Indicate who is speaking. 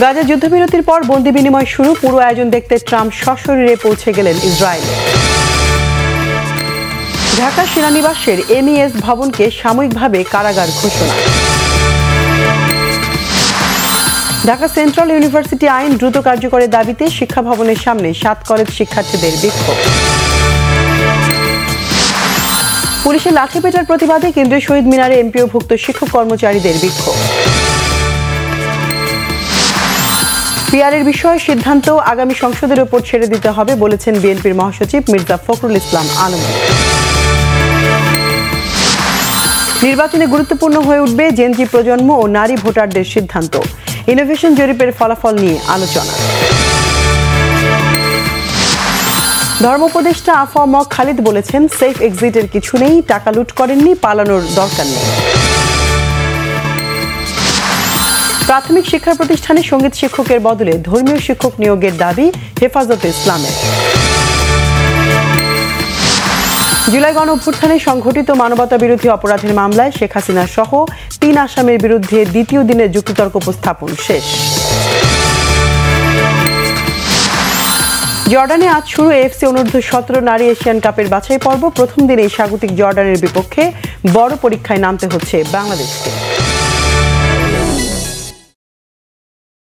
Speaker 1: গাজা যুদ্ধবিরতির পর বন্দি বিনিময় শুরু। পুরো আয়োজন দেখতে ট্রাম্প সশরীরে পৌঁছে গেলেন ইসরায়েলে। ঢাকা সেনানিবাসের এমইএস ভবনকে সাময়িকভাবে কারাগার ঘোষণা। ঢাকা সেন্ট্রাল ইউনিভার্সিটি আইন দ্রুত কার্যকরের দাবিতে শিক্ষা ভবনের সামনে 7 কলেজ শিক্ষার্থীদের বিক্ষোভ। পুলিশের লাঠিপেটার প্রতিবাদে কেন্দ্রীয় শহীদ মিনারে এমপিওভুক্ত শিক্ষক কর্মচারীদের বিক্ষোভ। পিআরের বিষয়ে সিদ্ধান্ত আগামী সংসদের উপর ছেড়ে দিতে হবে বলেছেন বিএনপির মহাসচিব মির্জা ফখরুল ইসলাম আলমগীর। নির্বাচনে গুরুত্বপূর্ণ হয়ে উঠবে জেনজি প্রজন্ম ও নারী ভোটারদের সিদ্ধান্ত। ইনোভেশন জরিপের ফলাফল নিয়ে আলোচনা। ধর্ম উপদেষ্টা আফম খালিদ বলেছেন, সেফ এক্সিটের কিছু নেই, টাকা লুট করেননি, পালানোর দরকার নেই। প্রাথমিক শিক্ষা প্রতিষ্ঠানে সঙ্গীত শিক্ষকের বদলে ধর্মীয় শিক্ষক নিয়োগের দাবি হেফাজতে ইসলামের। জুলাই গণ অভ্যুত্থানে সংঘটিত মানবতা বিরোধী অপরাধের মামলায় শেখ হাসিনা সহ 3 আসামির বিরুদ্ধে দ্বিতীয় দিনের যুক্তিতর্ক উপস্থাপন শেষ। জর্ডানে আজ শুরু এএফসি অনূর্ধ্ব-17 নারী এশিয়ান কাপের বাছাই পর্ব। প্রথম দিনেই স্বাগতিক জর্ডানের বিপক্ষে বড় পরীক্ষায় নামতে হচ্ছে বাংলাদেশকে।